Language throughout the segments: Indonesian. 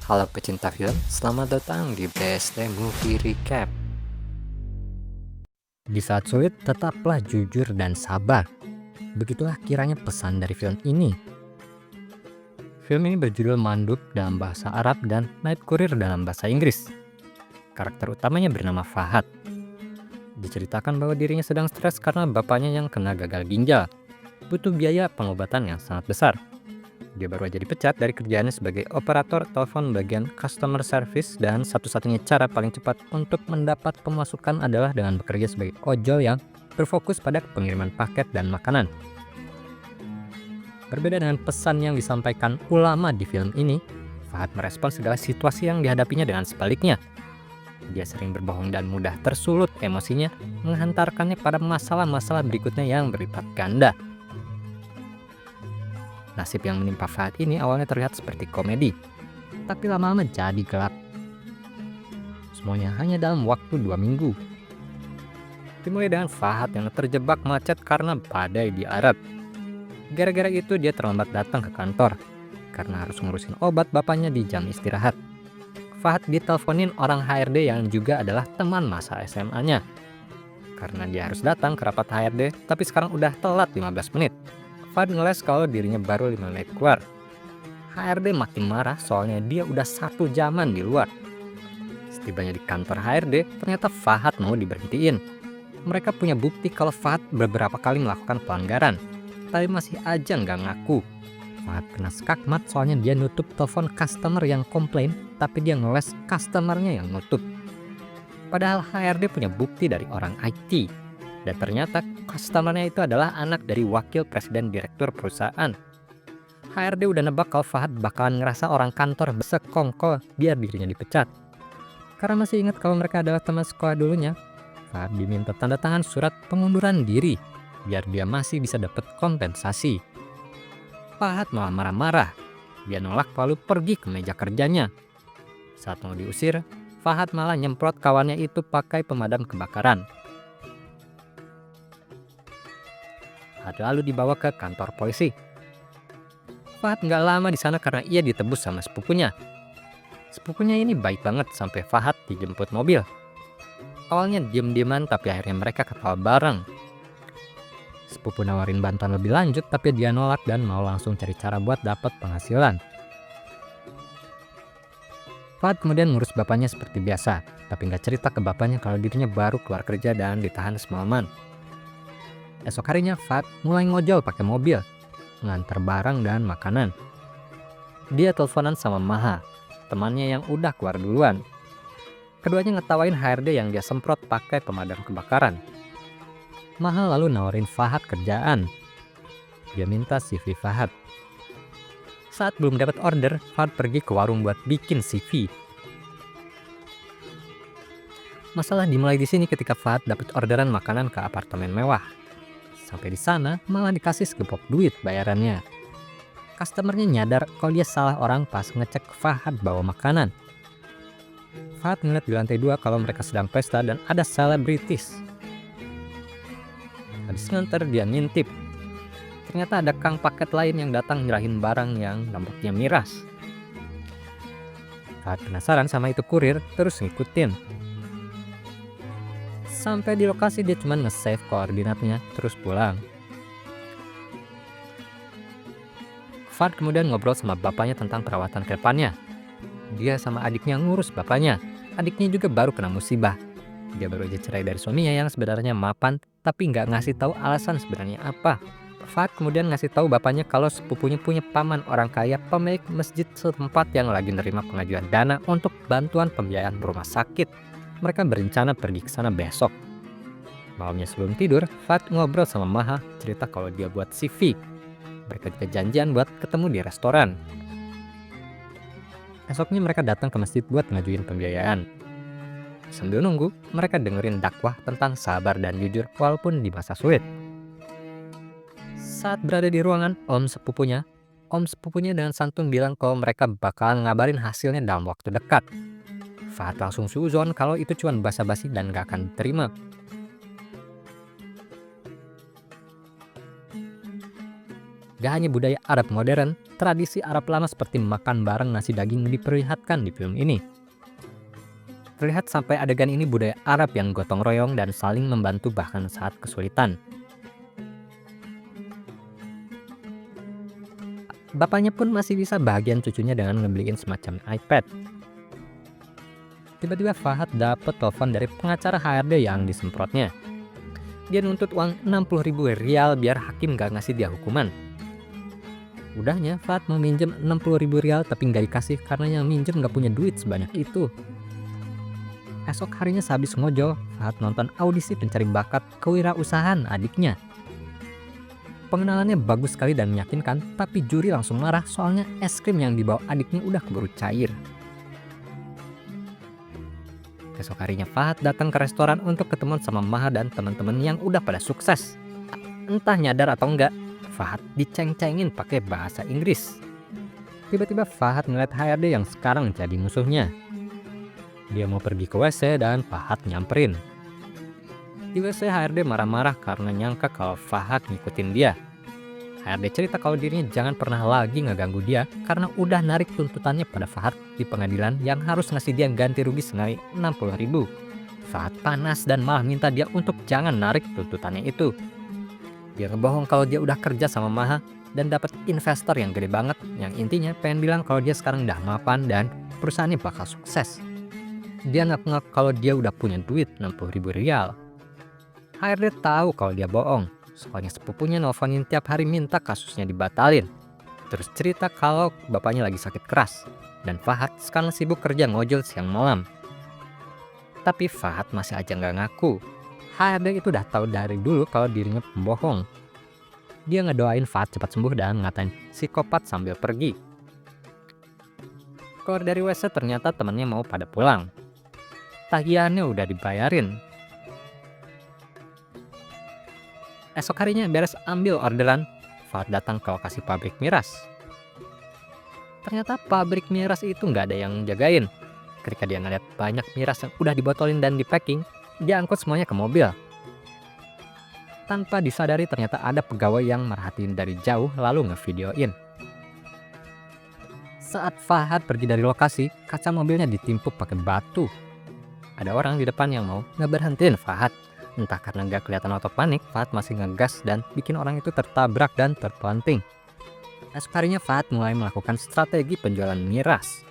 Halo pecinta film, selamat datang di BSD Movie Recap. Di saat sulit, tetaplah jujur dan sabar. Begitulah kiranya pesan dari film ini. Film ini berjudul Mandub dalam bahasa Arab dan Night Courier dalam bahasa Inggris. Karakter utamanya bernama Fahad. Diceritakan bahwa dirinya sedang stres karena bapaknya yang kena gagal ginjal. Butuh biaya pengobatan yang sangat besar. Dia baru aja dipecat dari kerjaannya sebagai operator telepon bagian customer service, dan satu-satunya cara paling cepat untuk mendapat pemasukan adalah dengan bekerja sebagai ojol yang berfokus pada pengiriman paket dan makanan. Berbeda dengan pesan yang disampaikan ulama di film ini, Fahad merespon segala situasi yang dihadapinya dengan sebaliknya. Dia sering berbohong dan mudah tersulut emosinya, menghantarkannya pada masalah-masalah berikutnya yang berlipat ganda. Nasib yang menimpa Fahad ini awalnya terlihat seperti komedi, tapi lama-lama jadi gelap. Semuanya hanya dalam waktu 2 minggu. Dimulai dengan Fahad yang terjebak macet karena badai di Arab. Gara-gara itu dia terlambat datang ke kantor, karena harus ngurusin obat bapaknya di jam istirahat. Fahad diteleponin orang HRD yang juga adalah teman masa SMA-nya. Karena dia harus datang ke rapat HRD, tapi sekarang udah telat 15 menit. Fahad ngeles kalau dirinya baru 5 menit keluar. HRD makin marah soalnya dia udah 1 jaman di luar. Setibanya di kantor HRD, ternyata Fahad mau diberhentiin. Mereka punya bukti kalau Fahad beberapa kali melakukan pelanggaran, tapi masih aja nggak ngaku. Fahad kena skakmat soalnya dia nutup telepon customer yang komplain, tapi dia ngeles customernya yang nutup. Padahal HRD punya bukti dari orang IT. Dan ternyata customernya itu adalah anak dari wakil presiden direktur perusahaan. HRD udah nebak kalau Fahad bakalan ngerasa orang kantor bersekongkol biar dirinya dipecat. Karena masih ingat kalau mereka adalah teman sekolah dulunya, Fahad diminta tanda tangan surat pengunduran diri biar dia masih bisa dapat kompensasi. Fahad malah marah-marah. Dia nolak lalu pergi ke meja kerjanya. Saat mau diusir, Fahad malah nyemprot kawannya itu pakai pemadam kebakaran. Lalu dibawa ke kantor polisi. Fahad nggak lama di sana karena ia ditebus sama sepupunya. Sepupunya ini baik banget sampai Fahad dijemput mobil. Awalnya diem-dieman tapi akhirnya mereka ketawa bareng. Sepupu nawarin bantuan lebih lanjut tapi dia nolak dan mau langsung cari cara buat dapat penghasilan. Fahad kemudian ngurus bapaknya seperti biasa, tapi nggak cerita ke bapaknya kalau dirinya baru keluar kerja dan ditahan semalaman. Esok harinya Fahad mulai ngojol pakai mobil, nganter barang dan makanan. Dia teleponan sama Maha, temannya yang udah keluar duluan. Keduanya ngetawain HRD yang dia semprot pakai pemadam kebakaran. Maha lalu nawarin Fahad kerjaan. Dia minta CV Fahad. Saat belum dapat order, Fahad pergi ke warung buat bikin CV. Masalah dimulai di sini ketika Fahad dapat orderan makanan ke apartemen mewah. Sampai di sana malah dikasih segepok duit bayarannya. Customernya nyadar kalau dia salah orang pas ngecek Fahad bawa makanan. Fahad ngeliat di lantai 2 kalau mereka sedang pesta dan ada selebritis. Habis nganter dia ngintip. Ternyata ada kang paket lain yang datang nyerahin barang yang nampaknya miras. Fahad penasaran sama itu kurir, terus ngikutin. Sampai di lokasi dia cuma nge-save koordinatnya terus pulang. Fahad kemudian ngobrol sama bapaknya tentang perawatan ke depannya. Dia sama adiknya ngurus bapaknya. Adiknya juga baru kena musibah. Dia baru aja cerai dari suaminya yang sebenarnya mapan, tapi nggak ngasih tahu alasan sebenarnya apa. Fahad kemudian ngasih tahu bapaknya kalau sepupunya punya paman orang kaya pemilik masjid setempat yang lagi nerima pengajuan dana untuk bantuan pembiayaan rumah sakit. Mereka berencana pergi ke sana besok. Malamnya sebelum tidur, Fahad ngobrol sama Maha, cerita kalau dia buat CV. Mereka juga janjian buat ketemu di restoran. Esoknya mereka datang ke masjid buat ngajuin pembiayaan. Sambil nunggu, mereka dengerin dakwah tentang sabar dan jujur walaupun di masa sulit. Saat berada di ruangan om sepupunya dengan santun bilang kalau mereka bakalan ngabarin hasilnya dalam waktu dekat. Fahad langsung suzon kalau itu cuma basa-basi dan gak akan diterima. Gak hanya budaya Arab modern, tradisi Arab lama seperti makan bareng nasi daging diperlihatkan di film ini. Terlihat sampai adegan ini budaya Arab yang gotong royong dan saling membantu bahkan saat kesulitan. Bapaknya pun masih bisa bahagian cucunya dengan ngebeliin semacam iPad. Tiba-tiba Fahad dapat telepon dari pengacara HRD yang disemprotnya. Dia nuntut uang 60.000 rial biar hakim gak ngasih dia hukuman. Udahnya Fahad mau minjem 60.000 rial tapi gak dikasih karena yang minjem gak punya duit sebanyak itu. Esok harinya sehabis ngojol, Fahad nonton audisi pencari bakat kewirausahaan adiknya. Pengenalannya bagus sekali dan meyakinkan, tapi juri langsung marah soalnya es krim yang dibawa adiknya udah keburu cair. Esok harinya Fahad datang ke restoran untuk ketemu sama Maha dan teman-teman yang udah pada sukses. Entah nyadar atau enggak, Fahad diceng-cengin pakai bahasa Inggris. Tiba-tiba Fahad ngeliat HRD yang sekarang jadi musuhnya. Dia mau pergi ke WC dan Fahad nyamperin. Di WC HRD marah-marah karena nyangka kalau Fahad ngikutin dia. HRD cerita kalau dirinya jangan pernah lagi ngeganggu dia karena udah narik tuntutannya pada Fahad di pengadilan yang harus ngasih dia ganti rugi senilai 60.000. Fahad panas dan malah minta dia untuk jangan narik tuntutannya itu. Dia ngebohong kalau dia udah kerja sama Maha dan dapat investor yang gede banget, yang intinya pengen bilang kalau dia sekarang udah mapan dan perusahaannya bakal sukses. Dia ngaku kalau dia udah punya duit 60.000 rial. HRD tahu kalau dia bohong, soalnya sepupunya nelfonin tiap hari minta kasusnya dibatalin. Terus cerita kalau bapaknya lagi sakit keras, dan Fahad sekarang sibuk kerja ngojol siang malam. Tapi Fahad masih aja nggak ngaku. HRD itu udah tahu dari dulu kalau dirinya pembohong. Dia ngedoain Fahad cepat sembuh dan ngatain psikopat sambil pergi. Keluar dari WC ternyata temannya mau pada pulang. Tagihannya udah dibayarin. Esok harinya beres ambil orderan, Fahad datang ke lokasi pabrik miras. Ternyata pabrik miras itu nggak ada yang jagain. Ketika dia ngeliat banyak miras yang udah dibotolin dan dipacking, dia angkut semuanya ke mobil. Tanpa disadari ternyata ada pegawai yang merhatiin dari jauh lalu ngevideoin. Saat Fahad pergi dari lokasi, kaca mobilnya ditimpuk pakai batu. Ada orang di depan yang mau ngeberhentiin Fahad. Entah karena gak kelihatan auto panik, Fahad masih ngegas dan bikin orang itu tertabrak dan terpelanting. Esok harinya Fahad mulai melakukan strategi penjualan miras.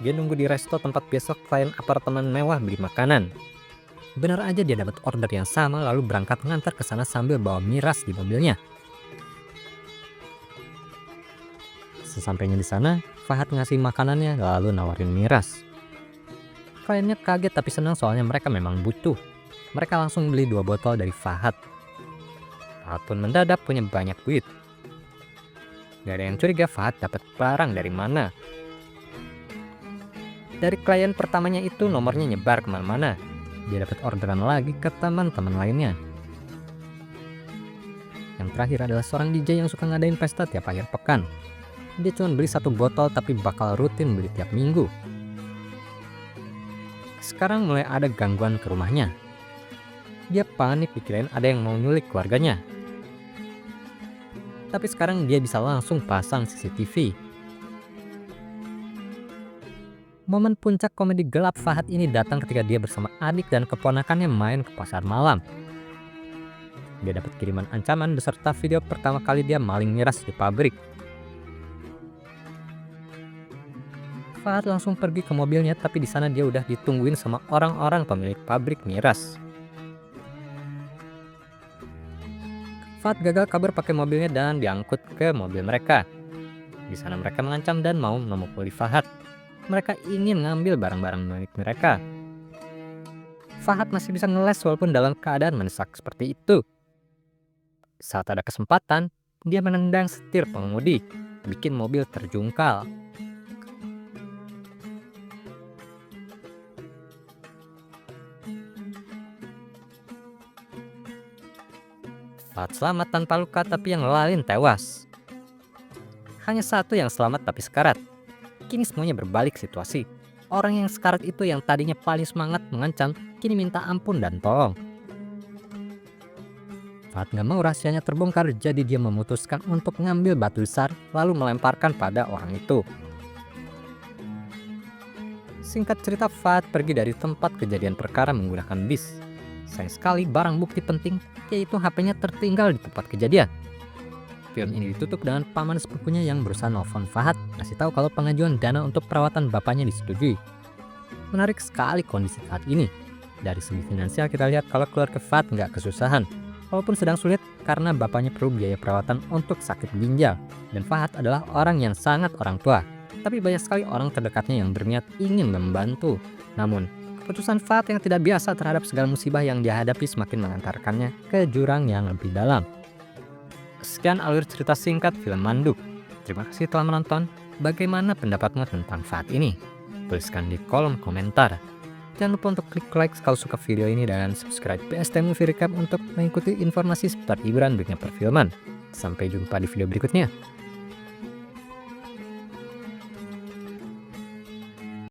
Dia nunggu di resto tempat besok klien apartemen mewah beli makanan. Benar aja dia dapat order yang sama lalu berangkat ngantar ke sana sambil bawa miras di mobilnya. Sesampainya di sana, Fahad ngasih makanannya lalu nawarin miras. Kliennya kaget tapi senang soalnya mereka memang butuh. Mereka langsung beli 2 botol dari Fahad. Fahad pun mendadak punya banyak duit. Gak ada yang curiga Fahad dapat barang dari mana. Dari klien pertamanya itu nomornya nyebar kemana-mana. Dia dapat orderan lagi ke teman-teman lainnya. Yang terakhir adalah seorang DJ yang suka ngadain pesta tiap akhir pekan. Dia cuma beli 1 botol tapi bakal rutin beli tiap minggu. Sekarang mulai ada gangguan ke rumahnya. Dia panik dikirain ada yang mau nyulik keluarganya. Tapi sekarang dia bisa langsung pasang CCTV. Momen puncak komedi gelap Fahad ini datang ketika dia bersama adik dan keponakannya main ke pasar malam. Dia dapat kiriman ancaman beserta video pertama kali dia maling miras di pabrik. Fahad langsung pergi ke mobilnya, tapi di sana dia udah ditungguin sama orang-orang pemilik pabrik miras. Fahad gagal kabur pakai mobilnya dan diangkut ke mobil mereka. Di sana mereka mengancam dan mau memukuli Fahad. Mereka ingin ngambil barang-barang milik mereka. Fahad masih bisa ngeles walaupun dalam keadaan mendesak seperti itu. Saat ada kesempatan, dia menendang setir pengemudi, bikin mobil terjungkal. Fahad selamat tanpa luka tapi yang lain tewas. Hanya satu yang selamat tapi sekarat. Kini semuanya berbalik situasi. Orang yang sekarat itu yang tadinya paling semangat mengancam, kini minta ampun dan tolong. Fahad gak mau rahasianya terbongkar, jadi dia memutuskan untuk ngambil batu besar lalu melemparkan pada orang itu. Singkat cerita, Fahad pergi dari tempat kejadian perkara menggunakan bis. Sayang sekali barang bukti penting, yaitu HP-nya tertinggal di tempat kejadian. Film ini ditutup dengan paman sepupunya yang berusaha nelfon Fahad, ngasih tahu kalau pengajuan dana untuk perawatan bapaknya disetujui. Menarik sekali kondisi saat ini. Dari segi finansial kita lihat kalau keluarga Fahad nggak kesusahan, walaupun sedang sulit karena bapaknya perlu biaya perawatan untuk sakit ginjal, dan Fahad adalah orang yang sangat orang tua. Tapi banyak sekali orang terdekatnya yang berniat ingin membantu. Namun, keputusan Fahad yang tidak biasa terhadap segala musibah yang dihadapi semakin mengantarkannya ke jurang yang lebih dalam. Sekian alur cerita singkat film Manduk. Terima kasih telah menonton. Bagaimana pendapatmu tentang Fahad ini? Tuliskan di kolom komentar. Jangan lupa untuk klik like kalau suka video ini dan subscribe PST Movie Recap untuk mengikuti informasi seputar hiburan dunia perfilman. Sampai jumpa di video berikutnya.